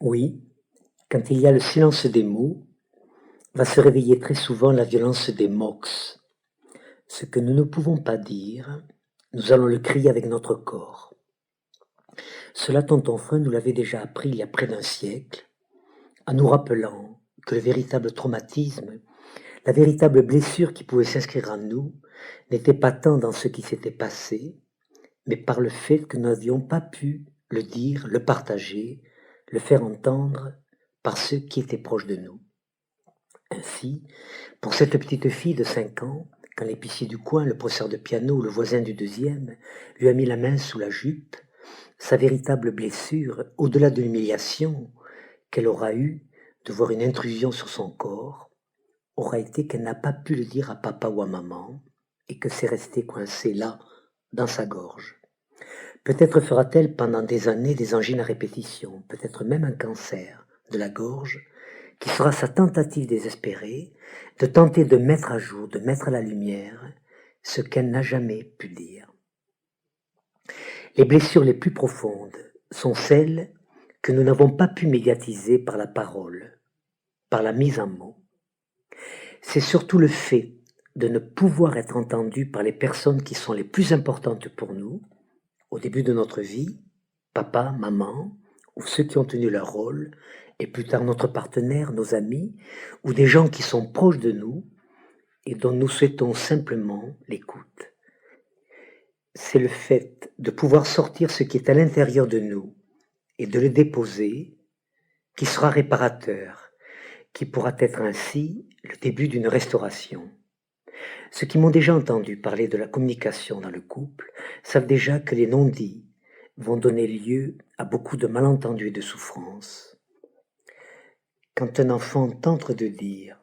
Oui, quand il y a le silence des mots, va se réveiller très souvent la violence des mox. Ce que nous ne pouvons pas dire, nous allons le crier avec notre corps. Cela, tonton Freud nous l'avait déjà appris il y a près d'un siècle, en nous rappelant que le véritable traumatisme, la véritable blessure qui pouvait s'inscrire en nous, n'était pas tant dans ce qui s'était passé, mais par le fait que nous n'avions pas pu le dire, le partager, le faire entendre par ceux qui étaient proches de nous. Ainsi, pour cette petite fille de 5 ans, quand l'épicier du coin, le professeur de piano ou le voisin du deuxième lui a mis la main sous la jupe, sa véritable blessure, au-delà de l'humiliation qu'elle aura eue de voir une intrusion sur son corps, aura été qu'elle n'a pas pu le dire à papa ou à maman et que c'est resté coincé là, dans sa gorge. Peut-être fera-t-elle pendant des années des angines à répétition, peut-être même un cancer de la gorge, qui sera sa tentative désespérée de tenter de mettre à jour, de mettre à la lumière ce qu'elle n'a jamais pu dire. Les blessures les plus profondes sont celles que nous n'avons pas pu médiatiser par la parole, par la mise en mots. C'est surtout le fait de ne pouvoir être entendu par les personnes qui sont les plus importantes pour nous, au début de notre vie, papa, maman, ou ceux qui ont tenu leur rôle, et plus tard notre partenaire, nos amis, ou des gens qui sont proches de nous et dont nous souhaitons simplement l'écoute. C'est le fait de pouvoir sortir ce qui est à l'intérieur de nous et de le déposer qui sera réparateur, qui pourra être ainsi le début d'une restauration. Ceux qui m'ont déjà entendu parler de la communication dans le couple savent déjà que les non-dits vont donner lieu à beaucoup de malentendus et de souffrances. Quand un enfant tente de dire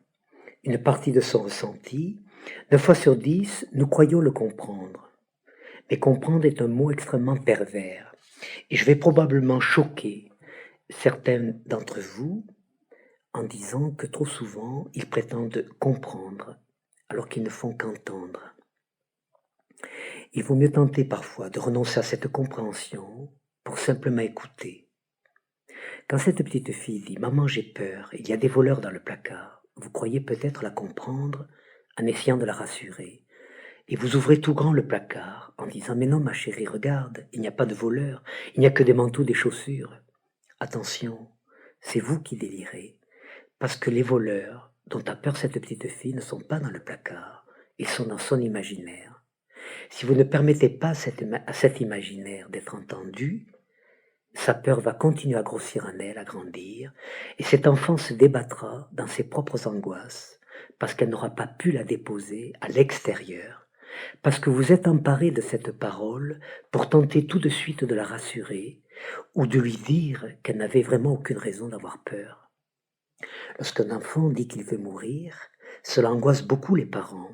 une partie de son ressenti, 9 fois sur 10, nous croyons le comprendre. Mais comprendre est un mot extrêmement pervers. Et je vais probablement choquer certains d'entre vous en disant que trop souvent, ils prétendent comprendre alors qu'ils ne font qu'entendre. Il vaut mieux tenter parfois de renoncer à cette compréhension pour simplement écouter. Quand cette petite fille dit « Maman, j'ai peur, il y a des voleurs dans le placard », vous croyez peut-être la comprendre en essayant de la rassurer. Et vous ouvrez tout grand le placard en disant « Mais non, ma chérie, regarde, il n'y a pas de voleurs, il n'y a que des manteaux, des chaussures. » Attention, c'est vous qui délirez, parce que les voleurs dont a peur cette petite fille ne sont pas dans le placard, ils sont dans son imaginaire. Si vous ne permettez pas à cet imaginaire d'être entendu, sa peur va continuer à grossir en elle, à grandir, et cet enfant se débattra dans ses propres angoisses, parce qu'elle n'aura pas pu la déposer à l'extérieur, parce que vous êtes emparé de cette parole pour tenter tout de suite de la rassurer, ou de lui dire qu'elle n'avait vraiment aucune raison d'avoir peur. Lorsqu'un enfant dit qu'il veut mourir, cela angoisse beaucoup les parents,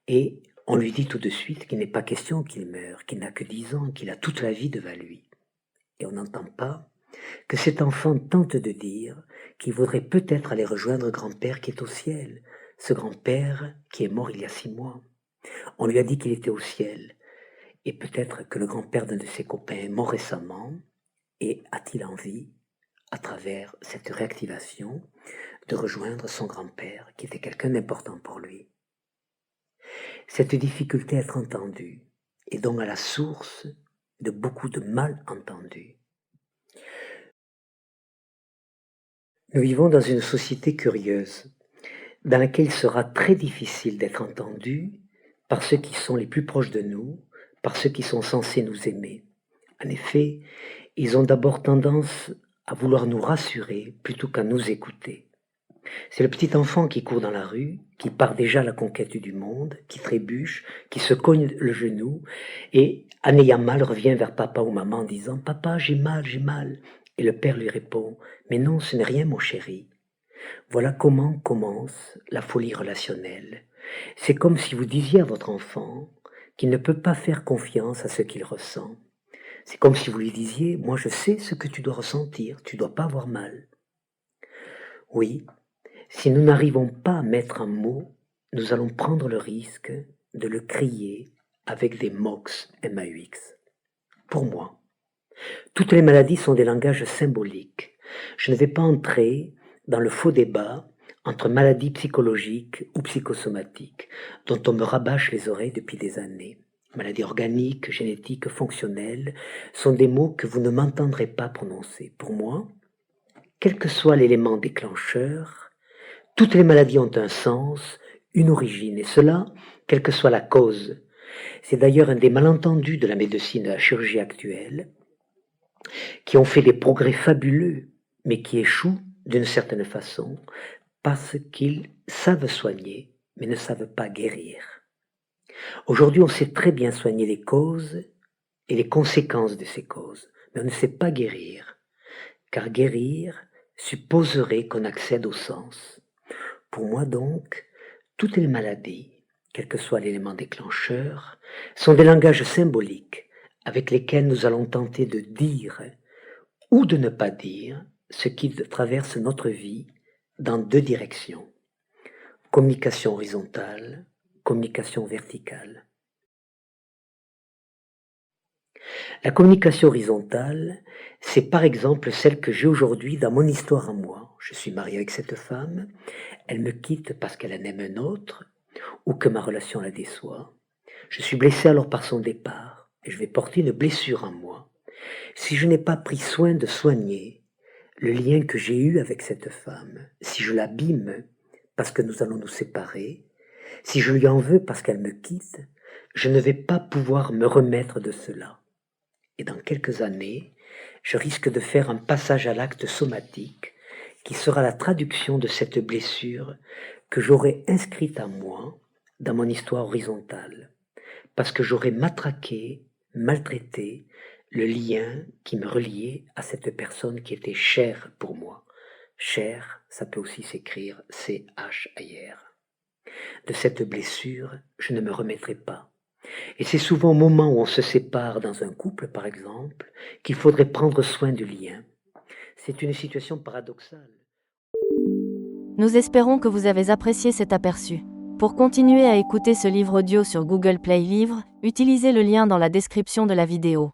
et on lui dit tout de suite qu'il n'est pas question qu'il meure, qu'il n'a que 10 ans, qu'il a toute la vie devant lui. Et on n'entend pas que cet enfant tente de dire qu'il voudrait peut-être aller rejoindre grand-père qui est au ciel, ce grand-père qui est mort il y a 6 mois. On lui a dit qu'il était au ciel, et peut-être que le grand-père d'un de ses copains est mort récemment, et a-t-il envie, à travers cette réactivation, de rejoindre son grand-père, qui était quelqu'un d'important pour lui. Cette difficulté à être entendu est donc à la source de beaucoup de malentendus. Nous vivons dans une société curieuse, dans laquelle il sera très difficile d'être entendu par ceux qui sont les plus proches de nous, par ceux qui sont censés nous aimer. En effet, ils ont d'abord tendance à vouloir nous rassurer plutôt qu'à nous écouter. C'est le petit enfant qui court dans la rue, qui part déjà à la conquête du monde, qui trébuche, qui se cogne le genou, et, en ayant mal, revient vers papa ou maman en disant « Papa, j'ai mal, j'ai mal ». Et le père lui répond « Mais non, ce n'est rien, mon chéri ». Voilà comment commence la folie relationnelle. C'est comme si vous disiez à votre enfant qu'il ne peut pas faire confiance à ce qu'il ressent. C'est comme si vous lui disiez « Moi, je sais ce que tu dois ressentir, tu dois pas avoir mal ». Oui, si nous n'arrivons pas à mettre un mot, nous allons prendre le risque de le crier avec des MAUX, M-A-U-X. Pour moi, toutes les maladies sont des langages symboliques. Je ne vais pas entrer dans le faux débat entre maladies psychologiques ou psychosomatiques, dont on me rabâche les oreilles depuis des années. Maladies organiques, génétiques, fonctionnelles, sont des mots que vous ne m'entendrez pas prononcer. Pour moi, quel que soit l'élément déclencheur, toutes les maladies ont un sens, une origine, et cela, quelle que soit la cause. C'est d'ailleurs un des malentendus de la médecine et de la chirurgie actuelle, qui ont fait des progrès fabuleux, mais qui échouent d'une certaine façon, parce qu'ils savent soigner, mais ne savent pas guérir. Aujourd'hui, on sait très bien soigner les causes et les conséquences de ces causes, mais on ne sait pas guérir, car guérir supposerait qu'on accède au sens. Pour moi donc, toutes les maladies, quel que soit l'élément déclencheur, sont des langages symboliques avec lesquels nous allons tenter de dire ou de ne pas dire ce qui traverse notre vie dans deux directions. Communication horizontale, communication verticale. La communication horizontale, c'est par exemple celle que j'ai aujourd'hui dans mon histoire à moi. Je suis marié avec cette femme, elle me quitte parce qu'elle en aime un autre, ou que ma relation la déçoit. Je suis blessé alors par son départ, et je vais porter une blessure en moi. Si je n'ai pas pris soin de soigner le lien que j'ai eu avec cette femme, si je l'abîme parce que nous allons nous séparer, si je lui en veux parce qu'elle me quitte, je ne vais pas pouvoir me remettre de cela. Et dans quelques années, je risque de faire un passage à l'acte somatique qui sera la traduction de cette blessure que j'aurai inscrite à moi dans mon histoire horizontale, parce que j'aurai matraqué, maltraité le lien qui me reliait à cette personne qui était chère pour moi. Cher, ça peut aussi s'écrire C-H-I-R. De cette blessure, je ne me remettrai pas. Et c'est souvent au moment où on se sépare dans un couple, par exemple, qu'il faudrait prendre soin du lien. C'est une situation paradoxale. Nous espérons que vous avez apprécié cet aperçu. Pour continuer à écouter ce livre audio sur Google Play Livres, utilisez le lien dans la description de la vidéo.